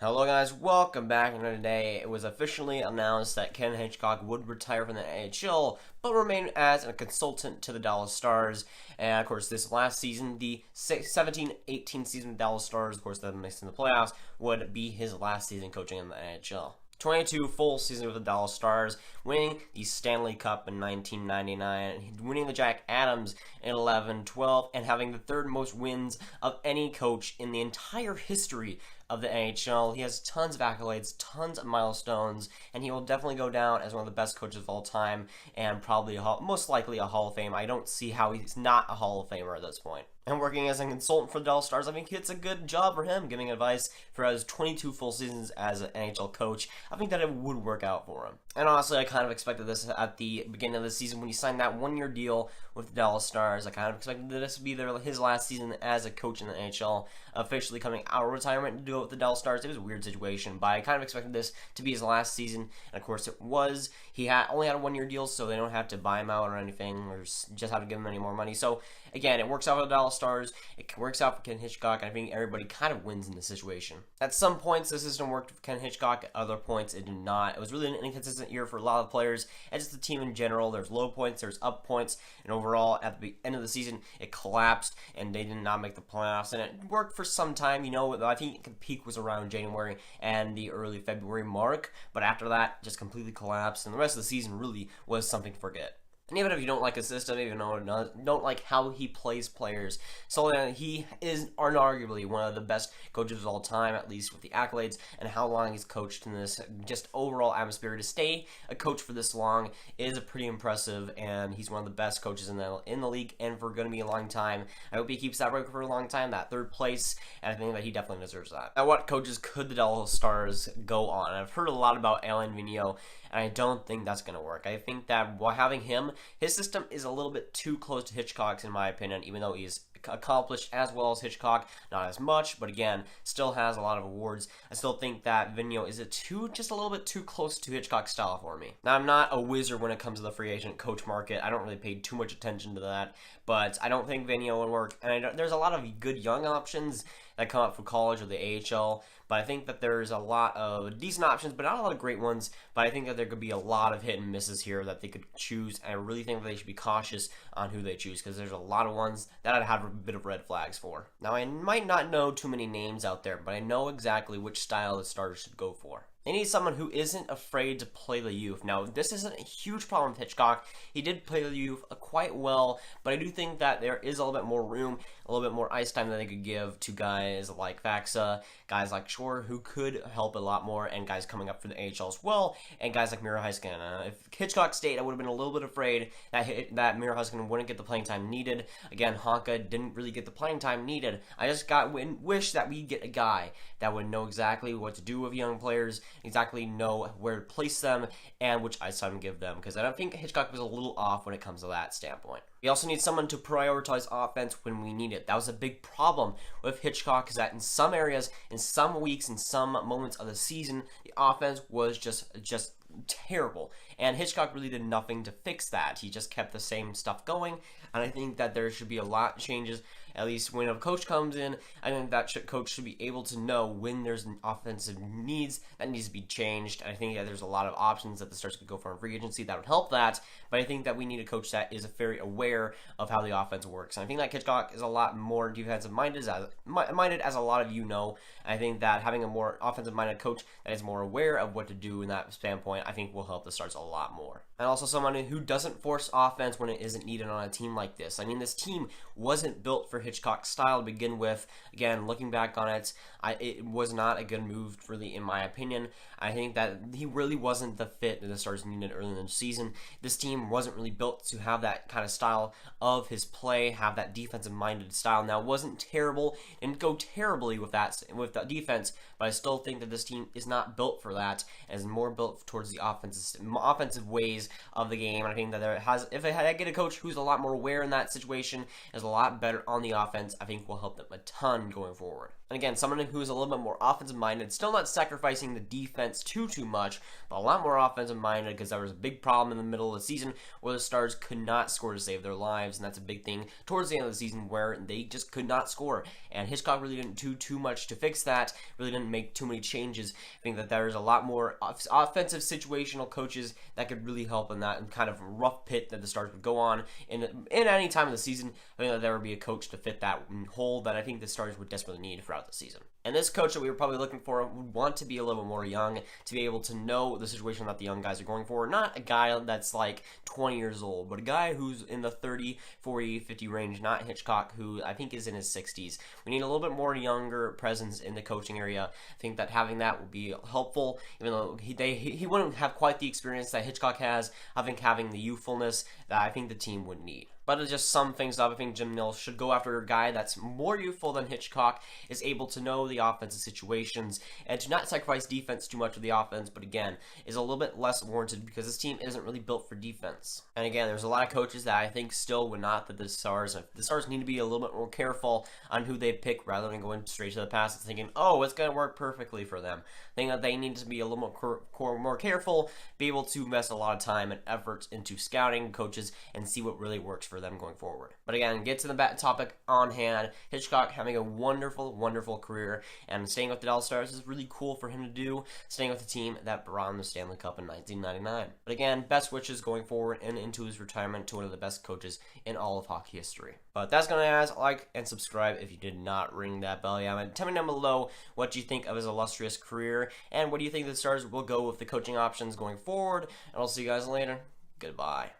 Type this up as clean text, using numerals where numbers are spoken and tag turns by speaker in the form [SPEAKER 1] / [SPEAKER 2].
[SPEAKER 1] Hello guys, welcome back. And today it was officially announced that Ken Hitchcock would retire from the NHL, but remain as a consultant to the Dallas Stars. And of course, this last season, the 17-18 season of Dallas Stars, of course, that missed in the playoffs, would be his last season coaching in the NHL. 22 full seasons with the Dallas Stars, winning the Stanley Cup in 1999, winning the Jack Adams in 11-12, and having the third most wins of any coach in the entire history of the NHL. He has tons of accolades, tons of milestones, and he will definitely go down as one of the best coaches of all time, and probably most likely a Hall of Fame. I don't see how he's not a Hall of Famer at this point. And working as a consultant for the Dallas Stars, I think it's a good job for him, giving advice for his 22 full seasons as an NHL coach. I think that it would work out for him. And honestly, I kind of expected this at the beginning of the season when he signed that one-year deal with the Dallas Stars. I kind of expected this to be his last season as a coach in the NHL, officially coming out of retirement to do it with the Dallas Stars. It was a weird situation, but I kind of expected this to be his last season, and of course it was. He only had a one-year deal, so they don't have to buy him out or anything, or just have to give him any more money. So again, it works out for the Dallas Stars. It works out for Ken Hitchcock, and I think everybody kind of wins in this situation. At some points, the system worked for Ken Hitchcock. At other points, it did not. It was really an inconsistent year for a lot of players and just the team in general. There's low points, there's up points, and overall, at the end of the season, it collapsed, and they did not make the playoffs. And it worked for some time. I think the peak was around January and the early February mark, but after that, just completely collapsed, and the rest of the season really was something to forget. And even if you don't like a system, even don't like how he plays players, so he is unarguably one of the best coaches of all time, at least with the accolades and how long he's coached in this just overall atmosphere. To stay a coach for this long is pretty impressive, and he's one of the best coaches in the league, and for going to be a long time. I hope he keeps that record for a long time, that third place, and I think that he definitely deserves that. Now, what coaches could the Dallas Stars go on? I've heard a lot about Alain Vigneault, and I don't think that's going to work. I think that while having him, his system is a little bit too close to Hitchcock's, in my opinion, even though he's accomplished as well as Hitchcock, not as much, but again, still has a lot of awards. I still think that Vigneault is just a little bit too close to Hitchcock's style for me. Now, I'm not a wizard when it comes to the free agent coach market. I don't really pay too much attention to that, but I don't think Vigneault would work. And there's a lot of good young options that come up from college or the AHL, but I think that there's a lot of decent options, but not a lot of great ones. But I think that there could be a lot of hit and misses here that they could choose, and I really think that they should be cautious on who they choose, because there's a lot of ones that I'd have a bit of red flags for. Now, I might not know too many names out there, but I know exactly which style the Stars should go for. They need someone who isn't afraid to play the youth. Now, this isn't a huge problem with Hitchcock. He did play the youth quite well, but I do think that there is a little bit more room, a little bit more ice time that they could give to guys like Faxa, guys like Shore, who could help a lot more, and guys coming up for the AHL as well, and guys like Miro Heiskanen. If Hitchcock stayed, I would have been a little bit afraid that Miro Heiskanen wouldn't get the playing time needed. Again, Honka didn't really get the playing time needed. I just wish that we get a guy that would know exactly what to do with young players, exactly know where to place them, and which ice time to give them, because I don't think Hitchcock was a little off when it comes to that standpoint. We also need someone to prioritize offense when we need it. That was a big problem with Hitchcock, is that in some areas, in some weeks, in some moments of the season, the offense was just terrible, and Hitchcock really did nothing to fix that. He just kept the same stuff going, and I think that there should be a lot of changes. At least when a coach comes in, I think that coach should be able to know when there's an offensive needs that needs to be changed. I think that there's a lot of options that the Stars could go for in free agency that would help that, but I think that we need a coach that is very aware of how the offense works. And I think that Hitchcock is a lot more defensive-minded, as a lot of you know. I think that having a more offensive-minded coach that is more aware of what to do in that standpoint, I think will help the Stars a lot more. And also someone who doesn't force offense when it isn't needed on a team like this. I mean, this team wasn't built for Hitchcock's style to begin with. Again, looking back on it, it was not a good move, really, in my opinion. I think that he really wasn't the fit that the Stars needed early in the season. This team wasn't really built to have that kind of style of his play, have that defensive-minded style. Now, it wasn't terrible, didn't go terribly with the defense, but I still think that this team is not built for that, and is more built towards the offensive ways of the game. And I think that if I get a coach who's a lot more aware in that situation, is a lot better on the offense, I think will help them a ton going forward. And again, someone who's a little bit more offensive minded, still not sacrificing the defense too much, but a lot more offensive minded, because there was a big problem in the middle of the season where the Stars could not score to save their lives, and that's a big thing towards the end of the season where they just could not score. And Hitchcock really didn't do too much to fix that, really didn't make too many changes. I think that there's a lot more offensive situational coaches that could really help in that and kind of rough pit that the Stars would go on in any time of the season. I think that there would be a coach to fit that hole that I think the Stars would desperately need throughout the season. And this coach that we were probably looking for would want to be a little bit more young, to be able to know the situation that the young guys are going for. Not a guy that's like 20 years old, but a guy who's in the 30, 40, 50 range, not Hitchcock, who I think is in his 60s. We need a little bit more younger presence in the coaching area. I think that having that would be helpful, even though he wouldn't have quite the experience that Hitchcock has. I think having the youthfulness that I think the team would need. But to just sum things up, I think Jim Nill should go after a guy that's more youthful than Hitchcock, is able to know the offensive situations, and to not sacrifice defense too much of the offense, but again, is a little bit less warranted because this team isn't really built for defense. And again, there's a lot of coaches that I think still would not that the Stars need to be a little bit more careful on who they pick rather than going straight to the pass and thinking, oh, it's going to work perfectly for them. I think that they need to be a little more careful, be able to invest a lot of time and effort into scouting coaches and see what really works for them going forward. But again, get to the topic on hand. Hitchcock having a wonderful career, and staying with the Dallas Stars is really cool for him to do, staying with the team that brought him the Stanley Cup in 1999. But again, best wishes going forward and into his retirement to one of the best coaches in all of hockey history. But that's going to ask, like, and subscribe if you did not ring that bell. Yeah, tell me down below what you think of his illustrious career, and what do you think the Stars will go with the coaching options going forward. And I'll see you guys later. Goodbye.